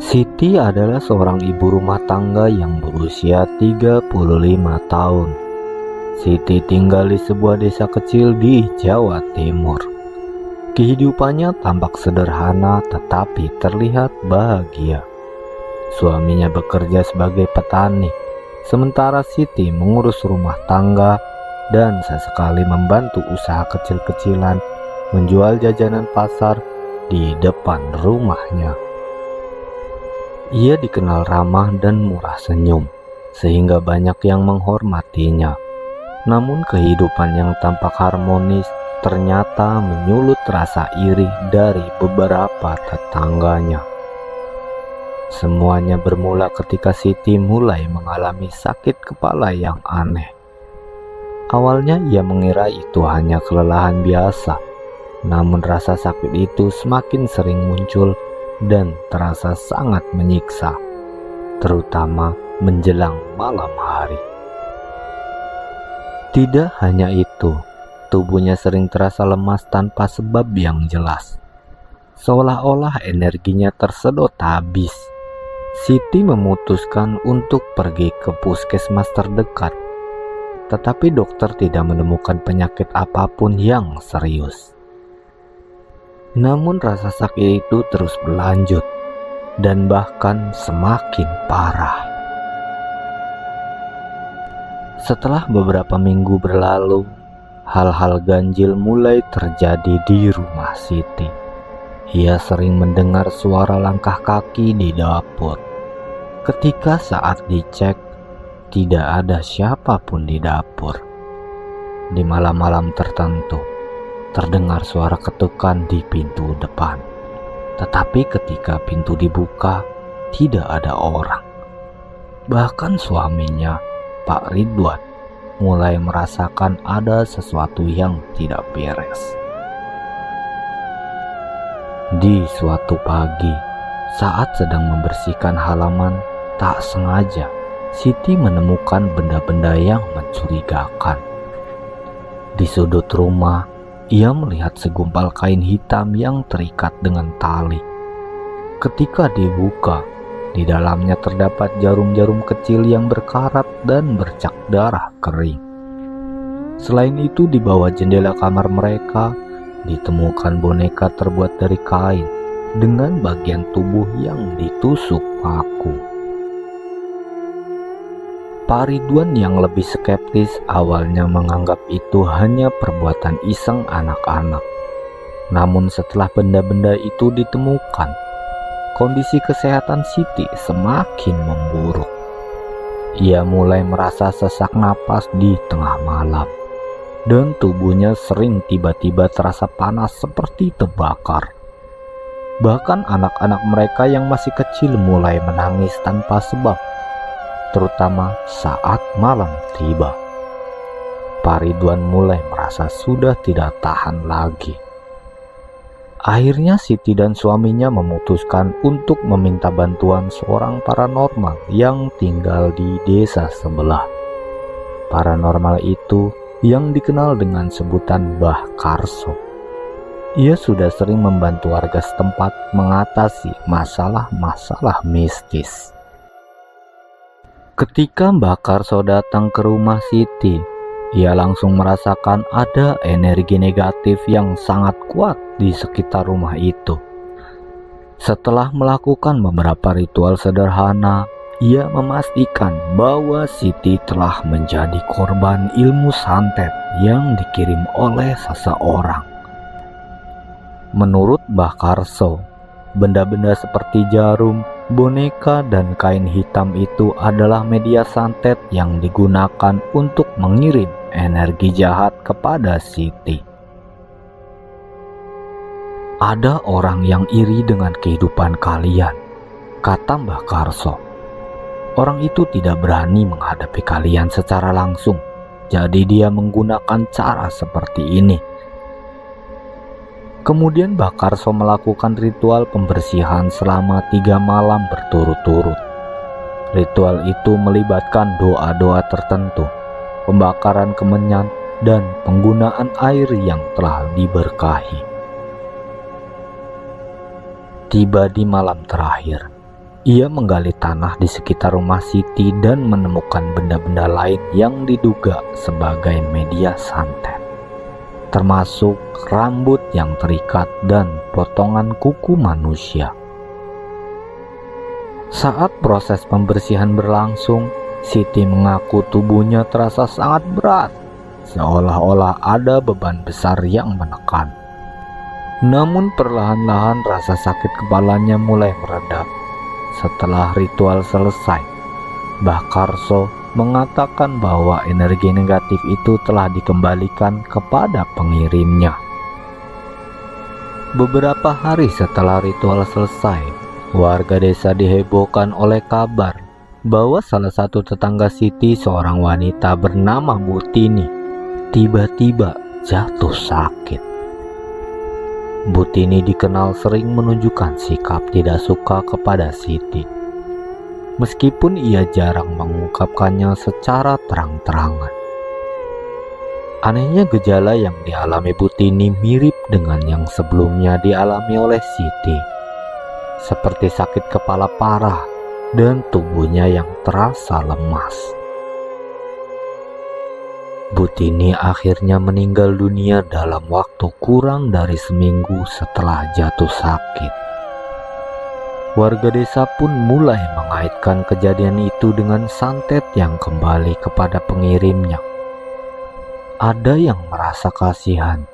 Siti adalah seorang ibu rumah tangga yang berusia 35 tahun. Siti tinggal di sebuah desa kecil di Jawa Timur. Kehidupannya tampak sederhana tetapi terlihat bahagia. Suaminya bekerja sebagai petani, sementara Siti mengurus rumah tangga dan sesekali membantu usaha kecil-kecilan menjual jajanan pasar di depan rumahnya. Ia dikenal ramah dan murah senyum, sehingga banyak yang menghormatinya. Namun kehidupan yang tampak harmonis ternyata menyulut rasa iri dari beberapa tetangganya. Semuanya bermula ketika Siti mulai mengalami sakit kepala yang aneh. Awalnya ia mengira itu hanya kelelahan biasa, namun rasa sakit itu semakin sering muncul dan terasa sangat menyiksa, terutama menjelang malam hari. Tidak hanya itu, tubuhnya sering terasa lemas tanpa sebab yang jelas, seolah-olah energinya tersedot habis. Siti memutuskan untuk pergi ke puskesmas terdekat, tetapi dokter tidak menemukan penyakit apapun yang serius. Namun rasa sakit itu terus berlanjut dan bahkan semakin parah. Setelah beberapa minggu berlalu, hal-hal ganjil mulai terjadi di rumah Siti. Ia sering mendengar suara langkah kaki di dapur. Ketika saat dicek, tidak ada siapapun di dapur. Di malam-malam tertentu, terdengar suara ketukan di pintu depan. Tetapi ketika pintu dibuka, tidak ada orang. Bahkan suaminya, Pak Ridwan, mulai merasakan ada sesuatu yang tidak beres. Di suatu pagi, saat sedang membersihkan halaman, tak sengaja Siti menemukan benda-benda yang mencurigakan. Di sudut rumah, ia melihat segumpal kain hitam yang terikat dengan tali. Ketika dibuka, di dalamnya terdapat jarum-jarum kecil yang berkarat dan bercak darah kering. Selain itu, di bawah jendela kamar mereka ditemukan boneka terbuat dari kain dengan bagian tubuh yang ditusuk paku. Pak Ridwan yang lebih skeptis awalnya menganggap itu hanya perbuatan iseng anak-anak. Namun setelah benda-benda itu ditemukan, kondisi kesehatan Siti semakin memburuk. Ia mulai merasa sesak napas di tengah malam, dan tubuhnya sering tiba-tiba terasa panas seperti terbakar. Bahkan anak-anak mereka yang masih kecil mulai menangis tanpa sebab, terutama saat malam tiba. Pak Ridwan mulai merasa sudah tidak tahan lagi. Akhirnya Siti dan suaminya memutuskan untuk meminta bantuan seorang paranormal yang tinggal di desa sebelah. Paranormal itu yang dikenal dengan sebutan Mbah Karso. Ia sudah sering membantu warga setempat mengatasi masalah-masalah mistis. Ketika Mbah Karso datang ke rumah Siti, ia langsung merasakan ada energi negatif yang sangat kuat di sekitar rumah itu. Setelah melakukan beberapa ritual sederhana, ia memastikan bahwa Siti telah menjadi korban ilmu santet yang dikirim oleh seseorang. Menurut Mbah Karso, benda-benda seperti jarum, boneka, dan kain hitam itu adalah media santet yang digunakan untuk mengirim energi jahat kepada Siti. Ada orang yang iri dengan kehidupan kalian, kata Mbah Karso. Orang itu tidak berani menghadapi kalian secara langsung, jadi dia menggunakan cara seperti ini. Kemudian Mbah Karso melakukan ritual pembersihan selama 3 malam berturut-turut. Ritual itu melibatkan doa-doa tertentu, pembakaran kemenyan, dan penggunaan air yang telah diberkahi. Tiba di malam terakhir, Ia menggali tanah di sekitar rumah Siti dan menemukan benda-benda lain yang diduga sebagai media santet, termasuk rambut yang terikat dan potongan kuku manusia. Saat proses pembersihan berlangsung, Siti mengaku tubuhnya terasa sangat berat, seolah-olah ada beban besar yang menekan. Namun perlahan-lahan rasa sakit kepalanya mulai mereda. Setelah ritual selesai, Mbah Karso mengatakan bahwa energi negatif itu telah dikembalikan kepada pengirimnya. Beberapa hari setelah ritual selesai, warga desa dihebohkan oleh kabar bahwa salah satu tetangga Siti, seorang wanita bernama Butini, tiba-tiba jatuh sakit. Butini dikenal sering menunjukkan sikap tidak suka kepada Siti, meskipun ia jarang mengungkapkannya secara terang-terangan. Anehnya, gejala yang dialami Butini mirip dengan yang sebelumnya dialami oleh Siti, seperti sakit kepala parah dan tubuhnya yang terasa lemas. Butini akhirnya meninggal dunia dalam waktu kurang dari seminggu setelah jatuh sakit. Warga desa pun mulai mengaitkan kejadian itu dengan santet yang kembali kepada pengirimnya. Ada yang merasa kasihan,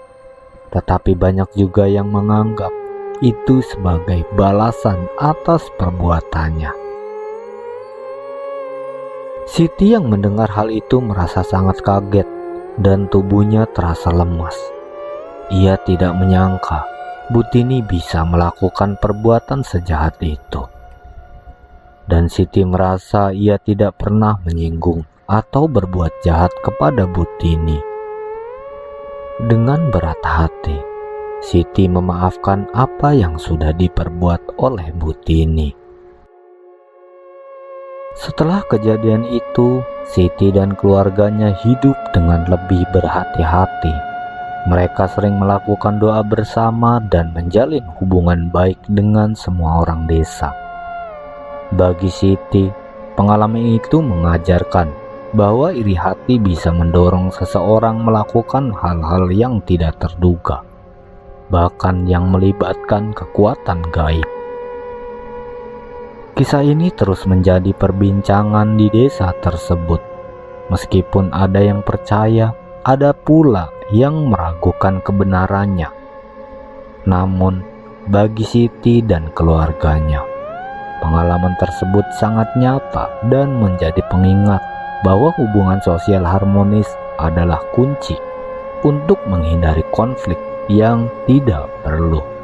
tetapi banyak juga yang menganggap itu sebagai balasan atas perbuatannya. Siti yang mendengar hal itu merasa sangat kaget dan tubuhnya terasa lemas. Ia tidak menyangka Butini bisa melakukan perbuatan sejahat itu. Dan Siti merasa ia tidak pernah menyinggung atau berbuat jahat kepada Butini. Dengan berat hati, Siti memaafkan apa yang sudah diperbuat oleh Butini. Setelah kejadian itu, Siti dan keluarganya hidup dengan lebih berhati-hati. Mereka sering melakukan doa bersama dan menjalin hubungan baik dengan semua orang desa. Bagi Siti, pengalaman itu mengajarkan bahwa iri hati bisa mendorong seseorang melakukan hal-hal yang tidak terduga, bahkan yang melibatkan kekuatan gaib. Kisah ini terus menjadi perbincangan di desa tersebut. Meskipun ada yang percaya, ada pula yang meragukan kebenarannya. Namun, bagi Siti dan keluarganya, pengalaman tersebut sangat nyata dan menjadi pengingat bahwa hubungan sosial harmonis adalah kunci untuk menghindari konflik yang tidak perlu.